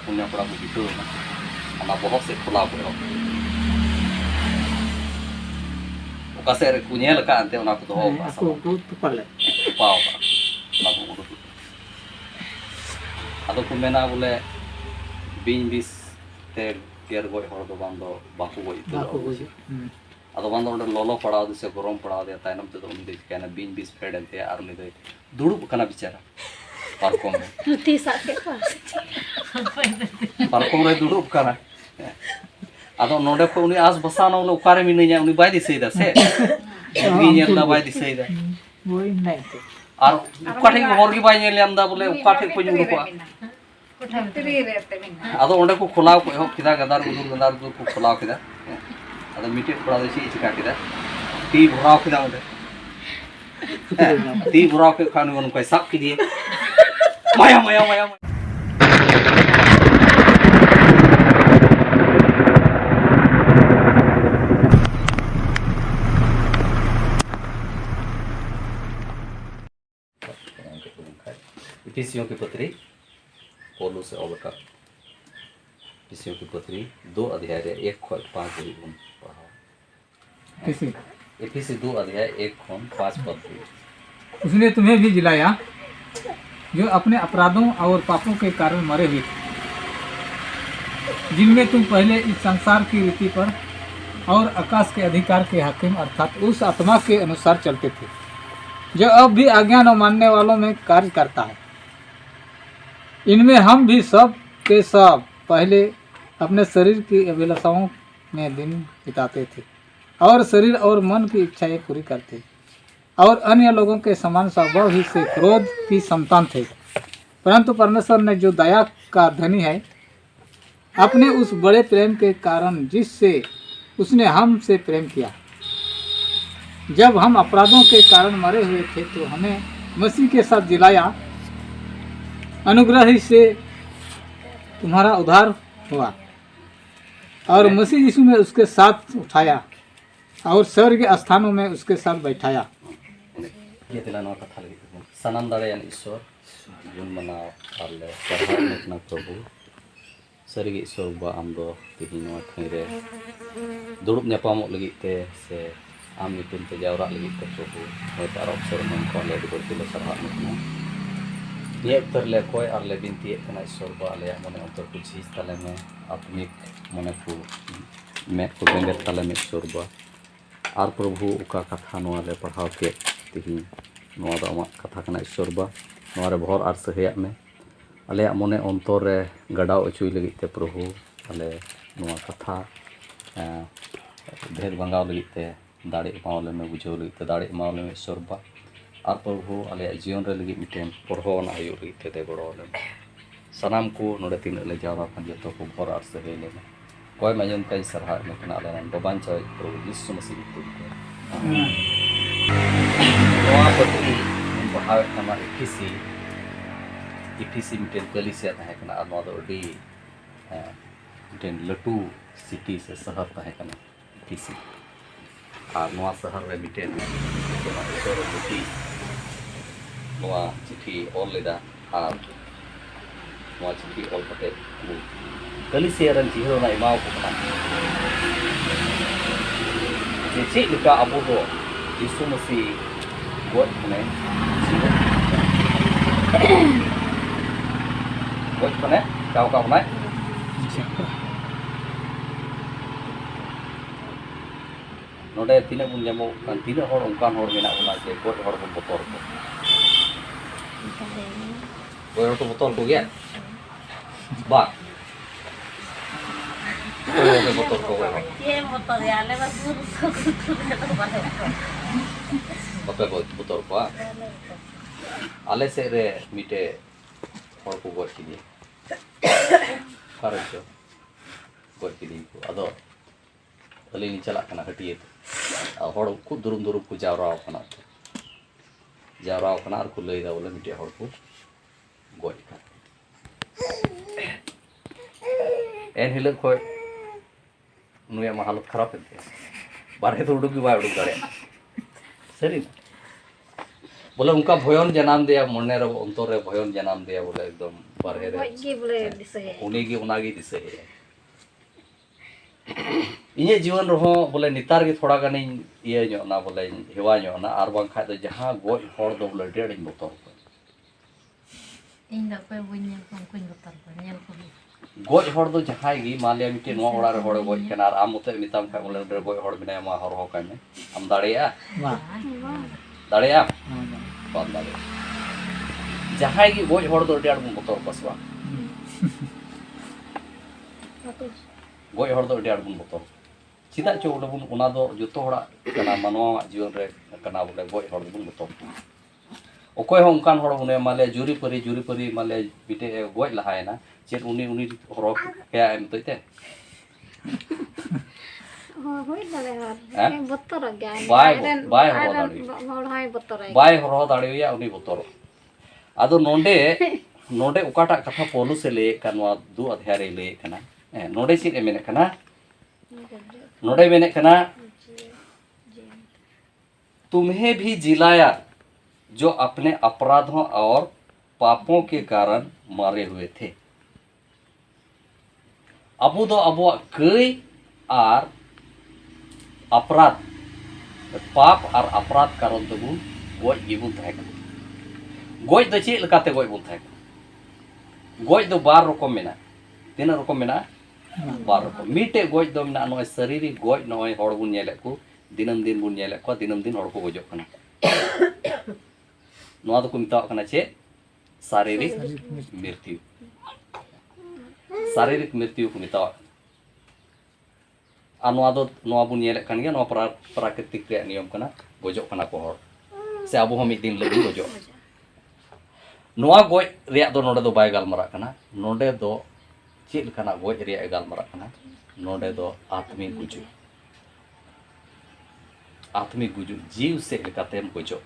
पुण्य पड़ा को बिटो ना बहुत से खुला को ओका से रे कुnyel का अंते ओना को दो aku pale पाओ ना को उडु आदो को मेना बोले बिन बिस ते केर गय हर दो बांदो बाकु गय आदो बांदो ओंडे लोलो पड़ाव दे से गरम पड़ाव दे ताइनम ते दो उन दे केना बिन बिस फेड अंते आर उनी दे दुड़ुब कना बिचारा पार्कों में पार्कों रे दुड़ुब कना आदो नोडे को उनी आस बसानो लो उकारे मिनैया उनी बाय दिसैदा से उनी नेलदा बाय दिसैदा वही नहीं थे आर उकाठे हर गे बाय नेल यामदा बोले उकाठे को जुड़ु को आदो ओंडे को खोलाव को हो किदा गदार उदुर को खोलाव किदा आदो मिटे पड़ा दे सी चिका किदा टी भराव किदा ओंडे ती भराव के खान उन को साब किदिए माया माया माया इफिसियों की पत्री पौलुस से अवका इफिसियों की पत्री 2 अध्याय 1 खोल 5 गुण पढ़ाओ किसी इफिसी 2 अध्याय 1 खोल 5 पद उसने तुम्हें भी जिलाया जो अपने अपराधों और पापों के कारण मरे हुए थे जिनमें तुम पहले इस संसार की रीति पर और आकाश के अधिकार के हाकिम अर्थात उस आत्मा के अनुसार चलते थे जो अब भी आज्ञा न मानने वालों में कार्य करता है। इनमें हम भी सब के सब पहले अपने शरीर की अभिलाषाओं में दिन बिताते थे और शरीर और मन की इच्छाएं पूरी करते और अन्य लोगों के समान स्वभाव ही से क्रोध की संतान थे। परंतु परमेश्वर ने जो दया का धनी है अपने उस बड़े प्रेम के कारण जिससे उसने हमसे प्रेम किया जब हम अपराधों के कारण मरे हुए थे तो हमें मसीह के साथ जिलाया अनुग्रह ही से तुम्हारा उद्धार हुआ और मसीह यीशु में उसके साथ उठाया और स्वर्ग स्थानों में उसके साथ बैठाया। ये दिलाना कथा लगी सनम दाड़ेयान ईश्वर जुन मना आले सरहाना प्रभु सरी ईश्वर बा आम दो तिहिन नोआ खैरे दुड़ुब न्यापामो लगी ते से आम नितुम ते जावरा लगी ते प्रभु होय तार अवसर मन को ले दुड़ तिलो सरहाना नो ये उत्तर ले कोई आर ले बिनती तना ईश्वर बा ले मने अंतर को चीज तले में आत्मिक मने को मैं को बेंगर तले में ईश्वर बा आर प्रभु उका कथा नोआ ले पढ़ाव के तिहिन नोआ दा अमा कथा कना ईश्वर बा नोआ रे भर आर सहेया में आले मने अंतर रे गडाव अचुई लगी ते प्रभु आले नोआ कथा भेद भंगाव लगी ते दाड़े मावले में बुझाव लगी ते दाड़े मावले में ईश्वर बा आर प्रभु आले जीवन रे लगी मिटेन पढ़वाना आयु लगी ते गड़ोले सनाम को नोडे तीन ले जावरा खान जतो को भर आर सहे ले कोई मजन कई सरहा में कना आले बबान चाय प्रभु यीशु मसीह को नोआ पत्री बढ़ावे कना इफिसी मिटेन कलिसिया तहे कना आर नोआ दो अडी मिटेन लटू सिटी से शहर तहे कना इफिसी आर नोआ शहर रे मिटेन नोआ चिठी ऑल लेदा आर नोआ चिठी ऑल कते कलिसिया रन जिहो ना इमाव को कना जे चे लुका अबो दो यीशु मसीह गोद ने गोद ने काव ना नोडे तीन बुन जमो कान तीन हर उनकान हर मेना उना जे गोद हर को बोतल को गोद को बोतल को गया बा को बोतल को ये बोतल याले बस बापे बोतल को आले से रे मिटे हर को गोद की खरचो गोद की को अदो अली नि चला कना हटिए हर को दुरुम दुरुम को जावरा कना आर को लई दा बोले मिटे हर को गोद एन हिल खोय नुया मा हालत खराब है बारे तो उडुक भी बाय उडुक दाड़े सरी बोले उनका भयन जनाम दिया मने रे अंतर रे भयन जनाम दिया बोले एकदम बारहे रे गे बोले दिसे उनी गे उनागी दिसे इने जीवन रहो बोले नितार गे थोड़ा गानी ये जो ना बोले हेवा जो ना आर बांग खा दो जहां गोय हर दो बोले डेढ़ बोतल इन दा पे बुन कुन बोतल पर नेल को गोय हर दो जहां गी मालिया मिटे नो ओड़ा रे हर गोय केना आर आम मते मिताम खा बोले डेढ़ गोय हर बिना मा हर हो काय में आम दाड़ेया दाड़ेया बात दाड़े जहां गी गोय हर दो डेढ़ बोतल पसवा गोय हर दो डेढ़ बोतल चिदा चो बोले बुन उना दो जतो हड़ा कना मानवा जीवन रे कना बोले गोय हर दो बोतल ओकोय हो उनकान हड़ उन्हें माले जुरी परी माले बिटे गोय लहाय ना चेत उनी उनी हरो क्या एम तोते होय दाले हार बत्तर गया बाय हरो दाड़ी होड़ हाय बत्तर बाय हरो दाड़ी या उनी बत्तर आदो नोंडे नोंडे उकाटा कथा पोलू से ले कनवा दु अध्याय रे ले कना नोंडे सिट ए मेने कना नोंडे मेने कना तुम्हें भी जिलाया जो अपने अपराधों और पापों के कारण मारे हुए थे अबू दो अबुआ कई और अपराध पाप और अपराध कारण तबु गोय गिबुन थाय गोय दो चेक लकाते गोय बुन थाय गोय दो बार रकम मेना तीन रकम मेना बार रकम मिटे गोय दो मेना नय शरीरी गोय नय हड़ बुन नेले को दिनम दिन बुन नेले को दिनम दिन हड़ को गोजो कना नोआ दो को मिता कना चे शारीरिक मृत्यु शारीरिक मृत्यु को मिता आ नोआ दो नोआ बुन नेले कन गया नोआ प्राकृतिक रे नियम कना गोजो कना को हड़ से अबो हम एक दिन लगी गोजो नोआ गोय रे दो नोडे दो बाय गालमरा कना नोडे दो चेक लकना गोय रे गालमरा कना नोडे दो आत्मिक गुजु जीव से लेकातेम गोजो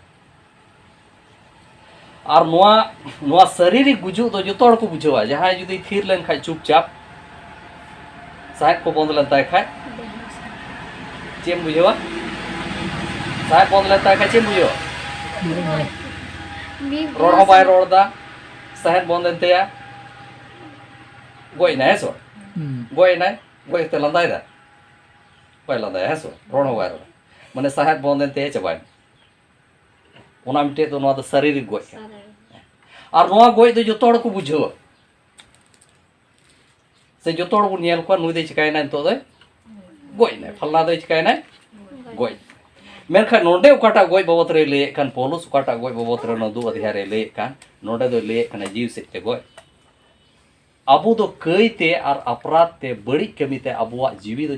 और नोआ शारीरिक गुजु दो जो तोड़ को बुझवा जहां जुदी थीर लेन खाय चुपचाप साहेब को बंद लेता खाय चेम बुझवा साहेब बंद लेता खाय चेम बुझवा रोड हो बाय रोड दा साहेब बंद लेते या गोय ना हेसो गोय ते लंदाय दा गोय लंदाय हेसो रोड हो बाय रोड माने साहेब बंद लेते चबाय ओना मिटे तो नोआ दो शारीरिक गोय और नोआ गोय दो जो तोड़ को बुझवा से जो तोड़ को नेल को नुई दे चिकाय ना तो दे गोय ना फलना दे चिकाय ना गोय मेरखा नोंडे उकाटा गोय बाबत रे ले कान पोलुस उकाटा गोय बाबत रे न दु अध्याय रे ले कान नोंडे दो ले कना जीव से ते गोय अबु दो कईते और अपराध ते बड़ी कमीते अबुआ जीव दो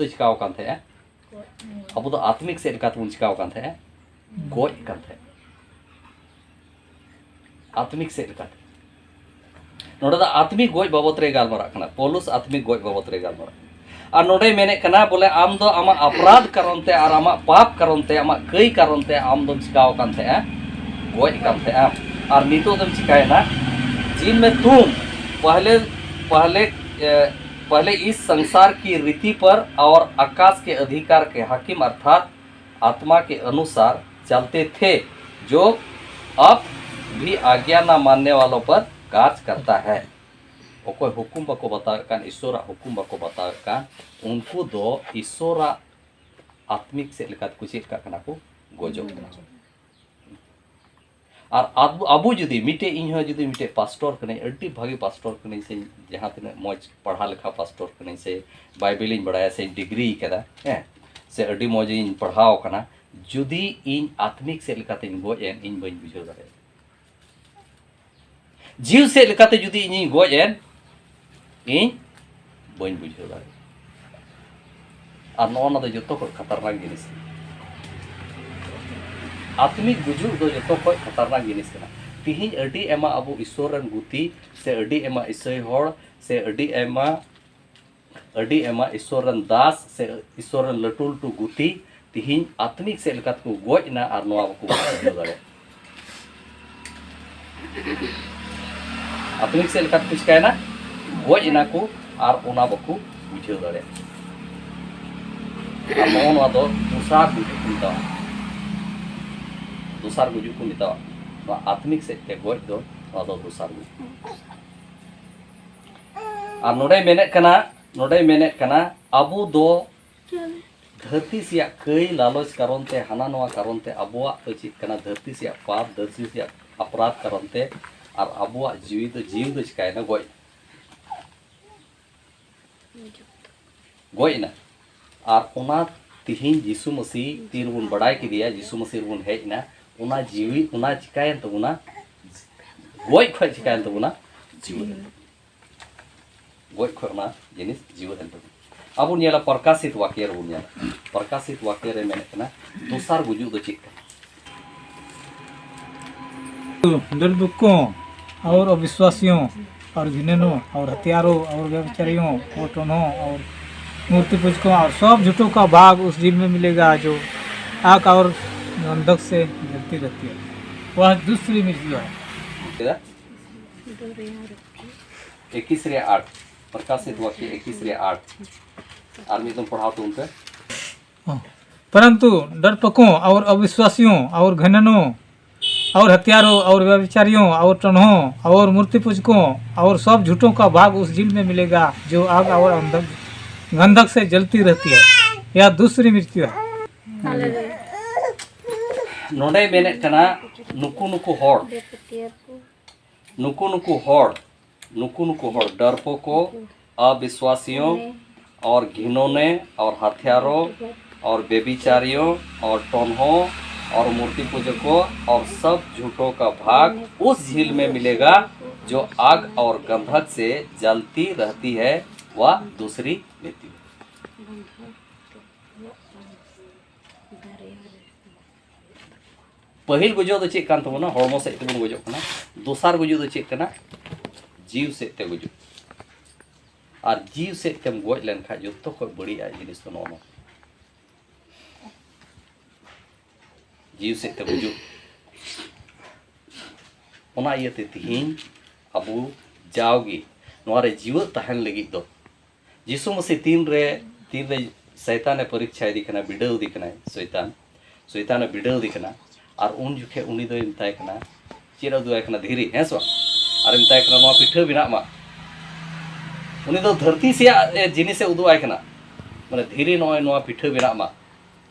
चिकाव कान थे अबु दो आत्मिक से लेका तुन चिकाव कान थे गोय कान थे आत्मिक से लेका नोडे दा आत्मिक गोय बाबत रे गालमरा कना पोलुस आत्मिक गोय बाबत रे गालमरा और नोडे मेने कना बोले आम दो आमा अपराध कारण ते और आमा पाप कारण ते आमा कई कारण ते आम दो चिकाव कान थे गोय कान थे और नितो दम चिकाय ना जिनमें तुम पहले इस संसार की रीति पर और आकाश के अधिकार के हाकिम अर्थात आत्मा के अनुसार चलते थे जो अब भी आज्ञा न मानने वालों पर कार्य करता है ओकोय हुकुम बको बता कान ईश्वरा हुकुम बको बता कान उनको दो ईश्वरा आत्मिक से लेकर कुछ का कना को गोजो और अबु जुदी मिटे इन हो जुदी मिटे पास्टर कने अड्डी भागी पास्टर कने से जहां तने मौज पढ़ा लिखा पास्टर कने से बाइबल इन बड़ाया से डिग्री कदा से अड्डी मौज इन पढ़ाओ कना जुदी इन आत्मिक से लेकाते इन गोयन इन बइन बुझो दारे जीव से लेकाते जुदी इन गोयन इन बइन बुझो दारे और नोना दो जतो को खतरनाक जिनिस आत्मिक गुजु दो जतो को खतरनाक जिनिस कना तिहिन अड्डी एमा अबु ईश्वर रन गुती से अड्डी एमा ईसई होड़ से अड्डी एमा ईश्वर रन दास से ईश्वर रन लटुल टू गुती तिहिन आत्मिक से लेकात को गोय ना और नोआ को बुझो दारे आत्मिक से लेकात कुछ कहना गोय ना को और ओना बको बुझो दारे नोआ दो दूसरा गुजु कुंता दोसार गुजुक को मिता आत्मिक से ते गज दो दोसार गुजुक और नोडे मेने कना अबु दो धरती से कई लालच कारण ते हाना नवा कारण ते अबुआ तो चीज कना धरती से पाप धरती से अपराध कारण ते और अबुआ जीव तो चिकायना गज ना और ओना तिहिन यीशु मसीह तीन बुन बड़ाई के दिया यीशु मसीह बुन हेजना ओना जीवी ओना चिकायन तबुना गज खय चिकायन तबुना जीवन गज खय ना जिनिस जीवन तबुना अब नेला प्रकाशित वाक्य रे बुनिया प्रकाशित वाक्य रे मेने कना दोसार गुजु दो चिक डरबुकों और अविश्वासियों और घिनैनों और हत्यारों और व्यभिचारियों और टोनों और मूर्ति पूजकों और सब झूठों का भाग उस झील में मिलेगा जो आग और गंधक से जलती रहती है। वह दूसरी मृत्यु है। 21:8 प्रकाशित वाक्य 21:8 आदमी तुम पढ़ाओ तो उनसे परंतु डरपोकों और अविश्वासियों और घिनैनों और हत्यारों और व्यभिचारियों और टोनहों और मूर्ति पूजकों और सब झूठों का भाग उस झील में मिलेगा जो आग और गंधक से जलती रहती है। यह दूसरी मृत्यु है। नोडे मेने कना नुकु नुकु होड़ डरपोकों अविश्वासियों और घिनौने और हथियारों और बेबिचारियों और टोनहों और मूर्ति पूजकों और सब झूठों का भाग उस झील में मिलेगा जो आग और गंधक से जलती रहती है। वह दूसरी मृत्यु। पहिल गुजो दो चेक कान तबना हड़मो से तेबन गुजो कना दोसार गुजो दो चेक कना जीव से ते गुजो और जीव से तेम गज लेन खा जो तो बड़ी आ जिनिस तो नो जीव से ते गुजो ओना इयते तिहिन अबु जाओगी नोरे जीव तहन लगी दो यीशु मसीह तीन रे शैतान परीक्षा दी कना बिडाव दी कना शैतान बिडाव दी कना और उन जुखे उनी दो मिताय कना चेरा दुआय कना धीरी हेसवा और मिताय कना नोआ पिठा बिना मा उनी दो धरती से जिनिस से उदुआय कना माने धीरी नोआ पिठा बिना मा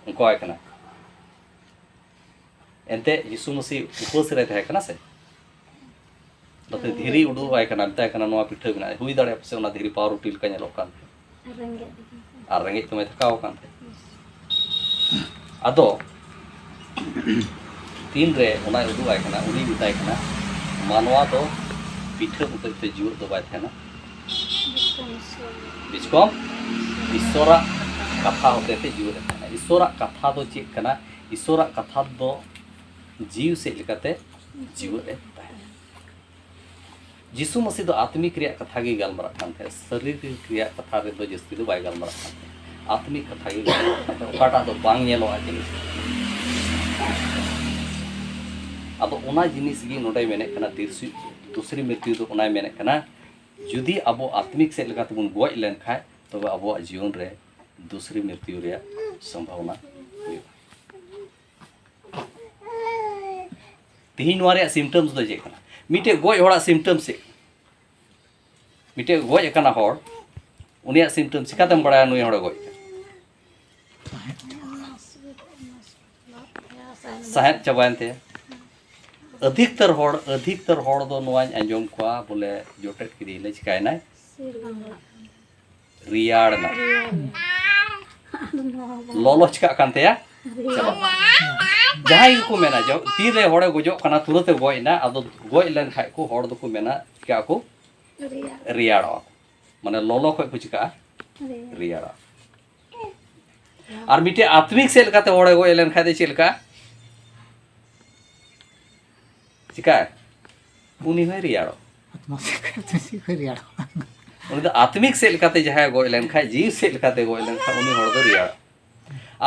उनको आय कना एंते यीशु मसीह उपवास रे तहे कना से धीरी उदुआय कना मिताय कना नोआ पिठा बिना हुई दाड़े से उना धीरी पावर उटिल का नेलो कान और रेंगे तुम्हें थकाओ कान अदो तीन रे उना उदुआय कना उनी मिताय कना मानवा तो पिठा उते जीव दो बाय थेना बिचको ईश्वरा कथा होते थे जीव रे थेना ईश्वरा कथा तो चेक कना ईश्वरा कथा दो जीव से लेकाते जीव रे यीशु मसीह दो आत्मिक क्रिया कथा की गलमरा कान थे शारीरिक क्रिया कथा रे दो जस्ती दो बाय गलमरा कान थे आत्मिक कथा की ओकाटा दो बांग नेलो आ जिनिस अब ओना जिनिस गी नोडे मेने कना दूसरी मृत्यु दो ओना मेने कना जुदी अब आत्मिक से लेका तबन गज लेन खाय तब अब जीवन रे दूसरी मृत्यु रे संभावना तिहिन नोरे सिम्टम्स दो जे कना मिटे गज होड़ा सिम्टम से मिटे गज कना होड़ उनिया सिम्टम सिकातम बड़ा नुई होड़ गज साहेब चबायन थे अधिकतर होड़ दो नोआñ आंजम कोआ बोले जोटेट किदी ले चिकायना रियाड़ ना लोलो चिका कानतेया चलो जहां को मेना जो तीन रे होड़े गुजो कना तुरते गयना आदो गय लेन खाय को होड़ दो को मेना चिका को रियाड़ो माने लोलो खय को चिका रियाड़ा और मिटे आत्मिक से लकाते होड़े गय लेन खाय दे चिलका चिका उनी है रियाड़ो उनी तो आत्मिक से लेकाते जहां गय लेन खाय जीव से लेकाते गय लेन खाय उनी होड़ दो रियाड़ो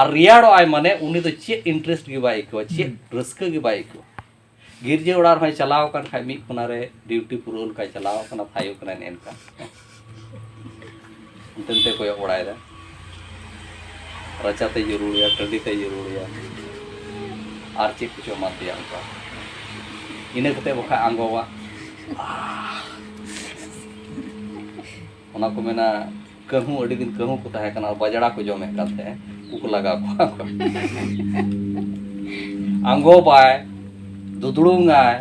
और रियाड़ो आय माने उनी तो चे इंटरेस्ट गे बाय को चे रस्का गे बाय को गिरजे उड़ार होय चलाव कान खाय मी कोना रे ड्यूटी पुरोल का चलाव कना फायो कना नेनका उनते कोय उड़ाय दा रचाते जरूर या टंडी ते जरूर या और चेक कुछ मानते हैं उनका इन्हें कहते बखा आंगोवा को मेना कहूँ अड़ी दिन कहूँ को तहे कना बजड़ा को जमे करते हैं उक लगा को आंगो बाय दुदड़ूंगाय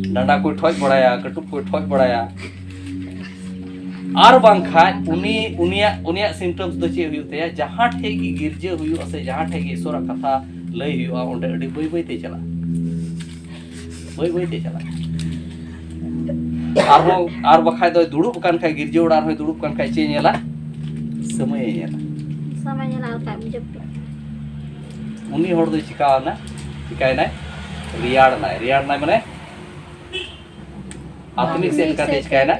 डंडा को ठोज बड़ाया कटुक को ठोज बड़ाया और बांखाय उनिया सिम्टम्स दो चे हुई होते जहाँ ठे की गिरजे हुई से जहाँ ठे की ईश्वर कथा लय हुई ओंडे अड़ी बई बई ते चला और बखाय दो दुड़ुब कान खाय गिरजे उड़ार होय दुड़ुब कान खाय चे नेला समय नेला का जब उनी होड़ दो चिकावना चिकाय ना रियाड़ ना माने आत्मिक से का चिकाय ना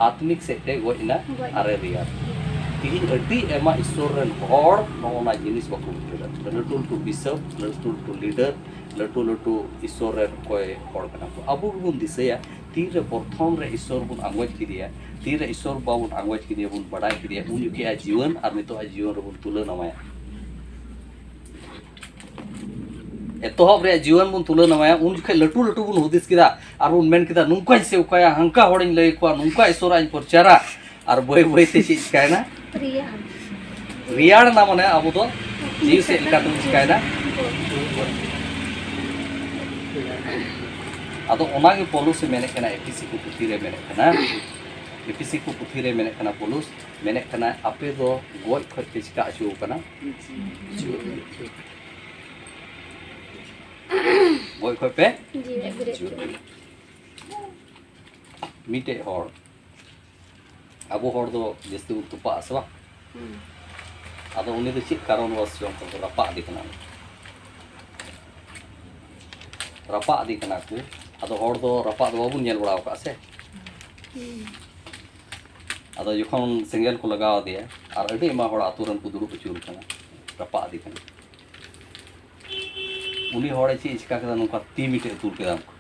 आत्मिक से ते गोइना अरे रियाड़ तीन अड्डी एमा ईश्वर रन होड़ नोना जिनिस बको लटू टू बिशप लटू टू लीडर लटू ईश्वर रन कोय होड़ कना को अबु बुन दिसया तीर प्रथम रे ईश्वर बुन आंगोज किदिया तीर ईश्वर बाबुन आंगोज किदिया बुन बडाय किदिया उन युके जीवन और नितो जीवन रे बुन तुलन नमाया एतोहब रे जीवन बुन तुलन नमाया उन जुखे लटू बुन हुदिस किदा और बुन मेन किदा नुंका से उकाया हंका होड़िन लय को नुंका ईश्वर आइन प्रचारा और बय बय ते चिकाय ना रियाड़ ना माने अबु तो जीव से इका तुम चिकाय ना अदो ओनागे पोलुस मेने कना एपीसी को पुथी रे मेने कना एपीसी को पुथी रे मेने कना पोलुस मेने कना आपे दो गोय खत के चिका अचु कना गोय खत पे मीटे होड़ अबो होड़ दो जस्ती तुपा असवा अदो उनी दो चित कारण वस जों तो रपा दि कना को अदो होड़ दो रपा दो बाबुन नेल बड़ाव का से अदो जखन सेंगेल को लगाव दिया और अडी मा होड़ आतुरन को दुरुप चूर कना रपा दि कना उनी होड़ ची चिका कदा नुका ती मिटे तुर केदा को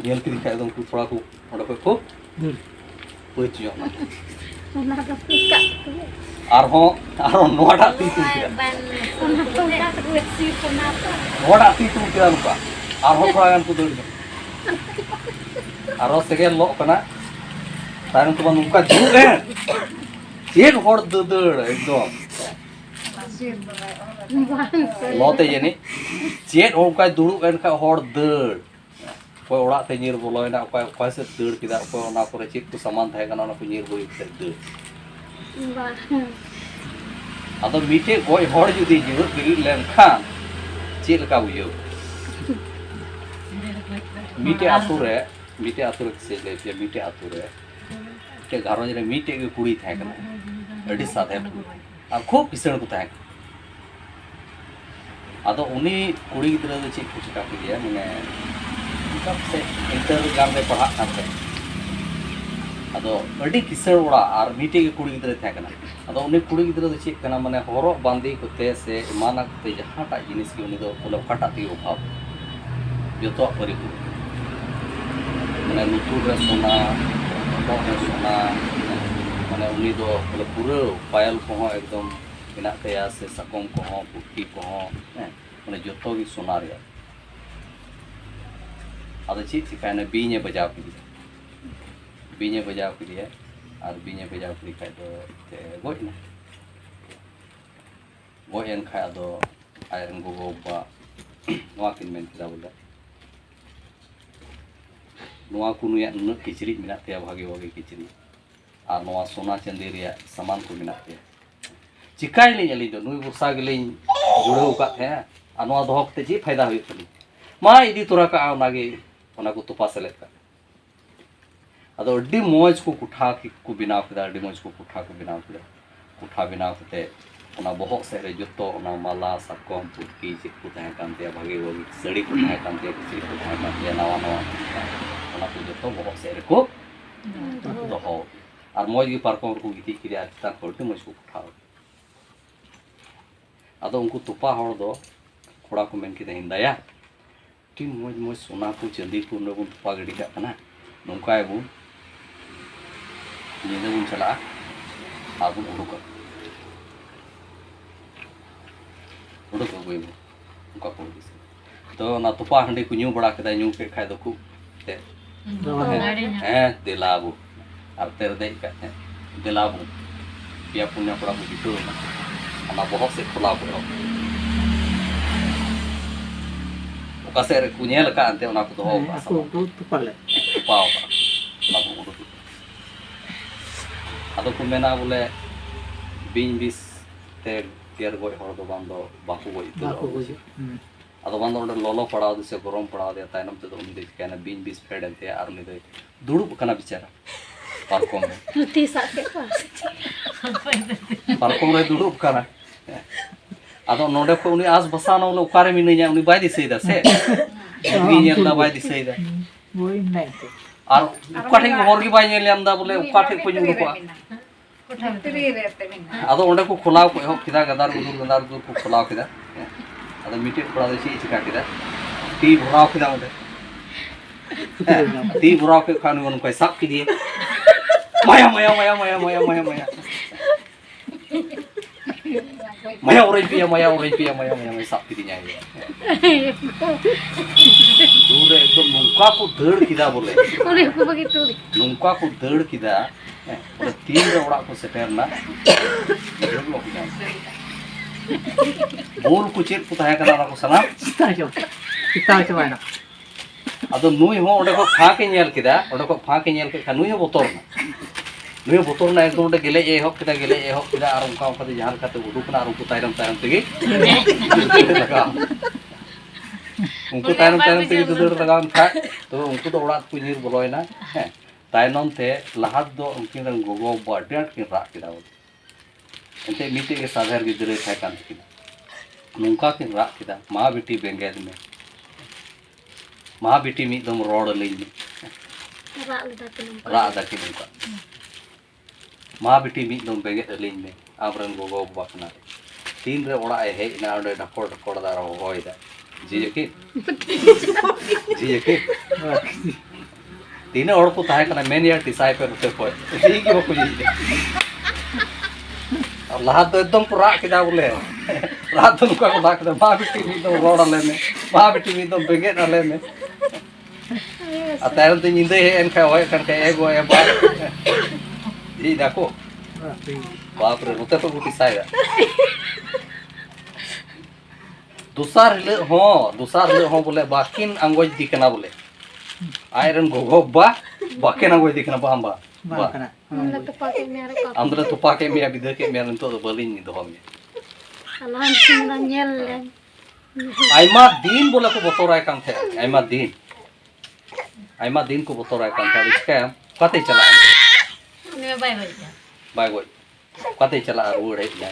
नेल के दिखा एकदम को थोड़ा को ओडा को पच जो ओना का पिका आरो नोडा ती तुर केदा नोडा ती तुर केदा नुका आरो थोड़ा गान को दड़ आरो सेगेल लो कना तारन तो नुका जुए चेक होड़ दड़ एकदम लोते जनी चेक होका दुड़ु एन का होड़ दड़ कोई ओड़ा ते नीर बोलोयना कोई से दड़ किदा कोई ओना करे चेक को सामान थाय कना ओना को नीर बोई ते दड़ अदो मीटे कोई होड़ जुदी जीव गिरी लेन खान चेक का बुयो मीटे आतुरे से ले पे मीटे आतुरे के घरों रे मीटे के कुड़ी थाय कना अडी साथे और खूब किसण को थाय अदो उनी कुड़ी गिद्रा दो चेक को चिका किया माने कब से इंटर गाम में पढ़ा करते अदो अडी किसण ओड़ा और मीटे के कुड़ी गिद्रा थाय कना अदो उनी कुड़ी गिद्रा दो चेक कना माने हरो बांदी कोते से माना कोते जहाटा जिनिस की उनी दो बोले काटा ती अभाव जतो परिपूर्ण माने लुतुर रे सोना सोना माने उनी दो बोले पूरा पायल को एकदम बिना तया से सकम को पुट्टी को माने जतो की सोना रे आदो ची चिकाने बीने बजाव की और बीने बजाव की खाय दो ते गोइना गोयन खाय दो आयरन गोगो बा नवा किन मेन किदा बोले नवा कुनुया न किचरी मिना ते भागे किचरी और नवा सोना चांदी रे सामान को मिना ते चिकाय ले जली दो नुई बुरसा गेले जुड़े का थे और नवा दोहक ते जी फायदा हुई तली मा इदी तोरा का ओनागे ओना को तुपा सेलेट का अदो अड्डी मौज को कुठा को बिनाव केदा अड्डी मौज को कुठा को बिनाव केदा कुठा बिनाव कते ओना बहक से रे जतो ओना माला साकम पुटकी चिक को तहे कानते भागे सड़ी को तहे कानते किचरी को तहे कानते नवा ओना को जतो बहक से रे को दोहो और मौज की पारकम को गिती किरिया ता कोटे मौज को कुठा अदो उनको तुपा होड़ दो खोड़ा को मेन किदा हिंदाया टी मौज सोना को चांदी को न बुन तुपा गड़ी का कना नोंकाय बुन नींद बुन चला आबुन उडुका उड़क अगुई में उनका को हुदिस तो ना तुपा हंडी को ᱧᱩ बड़ा केदा ᱧᱩ के खाय दो खूब ते दिलाबू और तेरे दे कहते हैं दिलाबू पिया पुण्य पड़ा को बिटू ना बहुत से खुला को ओकासे रे कुnyel का अंते उना को दो aku tupale पाओ ना को उड़क आदो को मेना बोले बिन बिस ते गियर गोय हर दो बांदो बाकू गोय aku buji आदो बांदो उंडे लोलो पड़ाव दिसे गरम पड़ाव दे तायनम ते उन दे कहना बिन बिस फेड अंते आर उनी दे दुड़ुब कना बिचारा पार्कों में Nanti sakit pas. पार्कों रे दुड़ुब कना आदो नोडे को उनी आज बसानो लो उकारे मिनिया उनी बाय दिसेदा से नी नेला बाय दिसेदा woi nai te आर उकाठे हर की बाय नेलियामदा बोले उकाठे को जुड़ो को आदो उंडे को खुलाव को हो किदा गदार उदुर को खुलाव किदा आदो मिटे पड़ा दे सी चिका किदा टी भराव किदा उंडे ती भराव के खान उन को साफ की दिए माया माया माया माया माया माया माया माया ओरेंज पिया माया माया साफ की दिया दूर एकदम नुका को दड़ किदा बोले Udah aku begitu. नुका को दड़ किदा और तीन रे ओड़ा को सेटेरना बोल को चेक को ताया कना को सना kita coba na अदो नुई हो ओडे को फाके नेल किदा ओडे को फाके नेल के नुई हो बोतरना एकदम ओडे गेले ए हो किदा आर उनका उनका जहां खाते उडुकना आर उनको तायरम तेगी उनको तायरम तेगी दुदड़ लगाम खा तो उनको तो ओड़ा को नीर बोलोयना हैं तायनम ते लहाद दो उनकिन रंग गोगो बडेट किन रा किदा एंते मीटे के साधार गिदरे थाय कान किदा नुका किन रा किदा मा बेटी बेंगेद में मा बेटी मी दम रोड लेई में Rak lu dah tenang. रा दा किन उनका मा बेटी मी दम बेंगेद लेई में आबरन गोगो बकना तीन रे ओड़ा हे ना ओडे ढकोड़ दा रो होयदा जी के तीन ओड़ को ताहे कना मेन यार टिसाई पे रुते कोय ठीक ही बको जी और लहा तो एकदम पूरा किदा बोले रात तो नुका को डाक दे मा बेटी मी दम रोड ले में मा बेटी मी दम बेंगेद ले में अतायन ते निंदे हे एन खा होय कन के एगो ए बा जी देखो बाप रे रुते तो गुटी साइदा दुसार ले हो बोले बाकिन अंगोज दिकना बोले आयरन गोगो बाकिन अंगोज दिकना Bamba mana Mana tu pakai merek apa? अंदर तो पाके में अभी देखे मेरे तो बलिन नहीं दो में Alahan cuma nyel. आइमा दिन बोले को बतौराय काम थे आइमा दिन को बतौराय काम था इसका कते चला Ini baik-baik. बाय गोय कते चला रोड है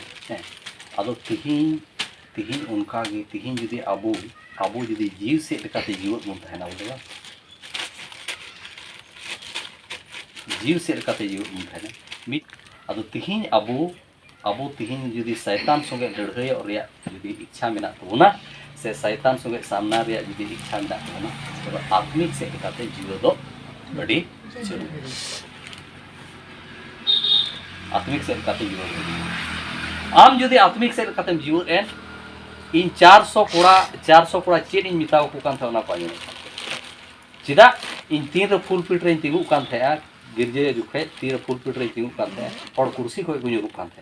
अदो तिहिन उनका गे तिहिन जदी अबो जदी जीव से लेकाते जीवत मन थाना बोले जीव से लेकाते जीवत मन थाना मित अदो तिहिन अबो तिहिन जदी शैतान संगे लड़हय और या जदी इच्छा मेना तोना से शैतान संगे सामना रे जदी इच्छा मेना तोना तो आत्मिक से लेकाते जीव दो बड़ी आत्मिक से लेकाते जीव आम जदी आत्मिक से लेकाते जीव N in 400 Koda chain in मिताव को कान था ना पानी चिदा इन तीन रे फुल पीट रे तिगु कान था गिरजे जुखे तीन रे फुल पीट रे तिगु कान था और कुर्सी को गुजु कान था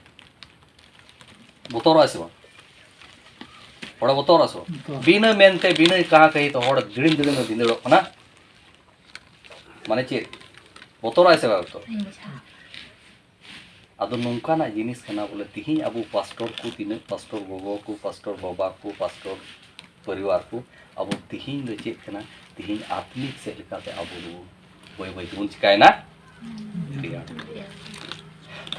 बोतोर आसे बा और बोतोर आसो बिना मेनते बिना कहा कही तो हड़ दिड़िन दिंदड़ो ना माने चे बोतोर आसे बा तो अदो नौकाना जिनिस कना बोले तिहिं अबो पास्टर को तीन पास्टर गोगो को पास्टर बाबा को पास्टर परिवार को अब तिहिं दो चेक कना तिहिं आत्मिक से लेकाते अबो बय बुन चिकायना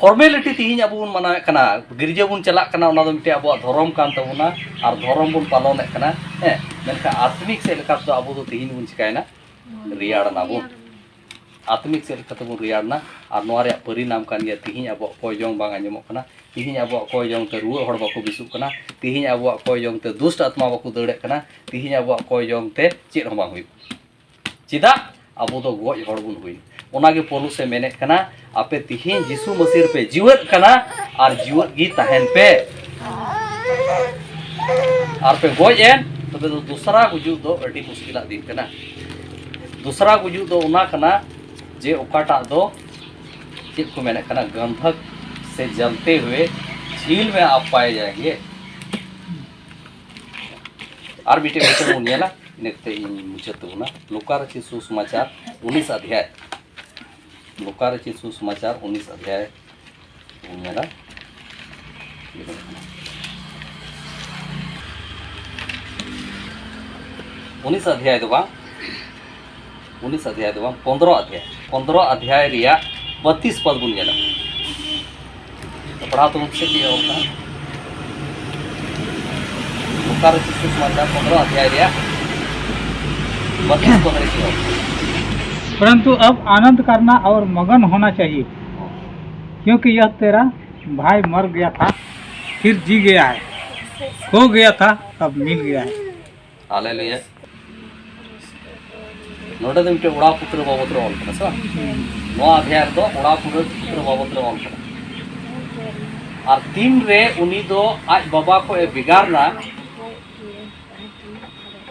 फॉर्मेलिटी तिहिं अबो बुन मना कना गिरजे बुन चला कना ओना दो मिटे अबो धर्म कान तबोना और धर्म बुन पालन कना मेनका आत्मिक से लेकाते अबो दो तिहिं बुन चिकायना रियाड़ना बुन आत्मिक से लेकाते बुन रियाड़ना और नोआ रे परिणाम कान गया तिहिं अबो कोय जंग बांग आंजमो कना तिहिं अबो कोय जंग ते रुवा हड़ बाको बिसुक कना तिहिं अबो कोय जंग ते दुष्ट आत्मा बाको दड़े कना तिहिं अबो कोय जंग ते चेद हम बांग हुई चिदा अबो दो गोज हड़ बुन हुई ओनागे पोलू से मेने कना आपे तिहिं यीशु मसीह पे जीवत कना और जीवत गी तहन पे और पे गोज एन तबे तो दूसरा गुजुग दो अड़ी मुश्किल दिन कना दूसरा गुजुग दो उना कना जे ओकाटा दो चेक को मैंने कना गंधक से जलते हुए झील में आप पाए जाएंगे और बीटे बीटे मुनियाला नेते मुझे तो ना लुकार सुसमाचार 19 अध्याय लुकार सुसमाचार 19 अध्याय मुनियाला 19 अध्याय दो 19 अध्याय दो 15 अध्याय रिया 32 पद बुनियाला तो पढ़ा तो मुझसे भी होगा लुकार सुसमाचार 15 अध्याय रिया 32 पद रे परंतु अब आनंद करना और मगन होना चाहिए, क्योंकि यह तेरा भाई मर गया था फिर जी गया है, खो गया था अब मिल गया है। हालेलुया नोडे दो मिटे उड़ा पुत्र बाबत रे ऑल कना सा नो अध्याय दो उड़ा पुत्र बाबत रे ऑल कना और 3 रे उनी दो आज बाबा को ए बिगाड़ना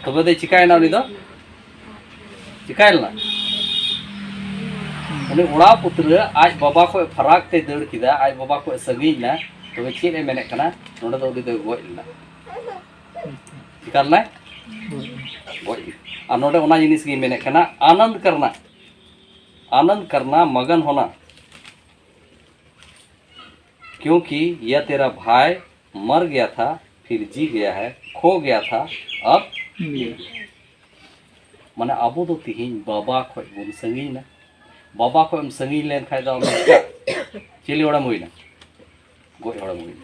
तबे दे चिकायना उनी दो चिकायलना उनी उड़ा पुत्र आज बाबा को फराक ते दड़ किदा आज बाबा को संगीना तबे चेले मेने कना नोडे दो उनी दो गोइलना चिकालना गोइ और नोडे उना जिनिस गी मेने कना आनंद करना मगन होना, क्योंकि यह तेरा भाई मर गया था फिर जी गया है, खो गया था अब माने अबो दो तिहिन बाबा को बुन संगीना बाबा को हम संगी लेन खाय दा चेली ओड़ा मुइना गोय ओड़ा मुइना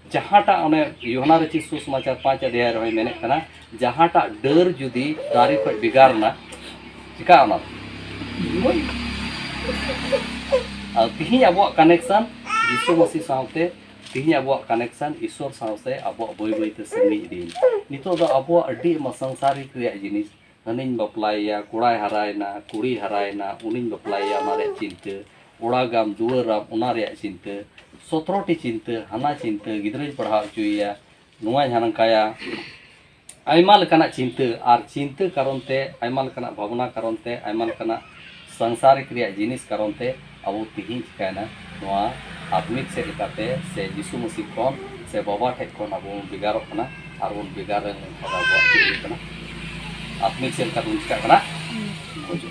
जहाटा ओने यूहना रे सुसमाचार 5 अध्याय रे मेने कना जहाटा डर जुदी दारी को बिगाड़ना चिका ओना आ तिहि अबो कनेक्शन यीशु मसीह साउते तिहि अबो कनेक्शन ईश्वर साउते अबो बय बयते संगी दिन नितो दो अबो अडी म संसारिक रे जिनिस हनिन बपलाया कुड़ाय हरायना कुड़ी हरायना उनिन बपलाया मारे चिंते ओड़ागाम दुआराम उना रे चिंते 17टी चिंते हाना चिंते गिद्रे पढ़ा चुइया नुआ हानकाया आयमा लकाना चिंते आर चिंते कारणते आयमा लकाना भावना कारणते आयमा लकाना संसारिक रे जिनिस कारणते अबो तिहि चिकायना नुआ आत्मिक से लेकाते से यीशु मसीह कोन से बाबा ठे कोन अबो बिगारो कना आर उन बिगार रे खदा बो कना आत्मिक से लेकाते चिका कना खोजो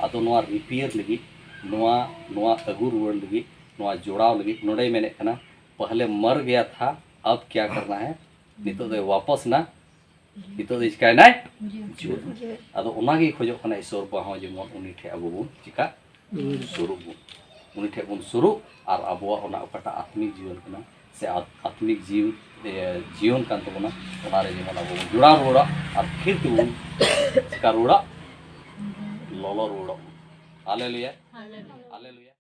अदो नुआ रिपेयर लगी नुआ अगुर रुआड़ लगी नुआ जोड़ाव लगी नोडे मेने कना पहले मर गया था अब क्या करना है नितो दे वापस ना नितो दे चिका नाय जीवन अदो उनागी खोजो कना ईश्वर बाहो जेमन उनी ठे अबो बुन चिका शुरू बुन उनी ठे बुन शुरू और अबो ओना ओकाटा आत्मिक जीवन कना से आत्मिक जीवन कान तबना ओना रे जेमन अबो जुड़ा रोड़ा और फिर तुम चिका रोड़ा लोलो रोड़ा हालेलुया हालेलुया।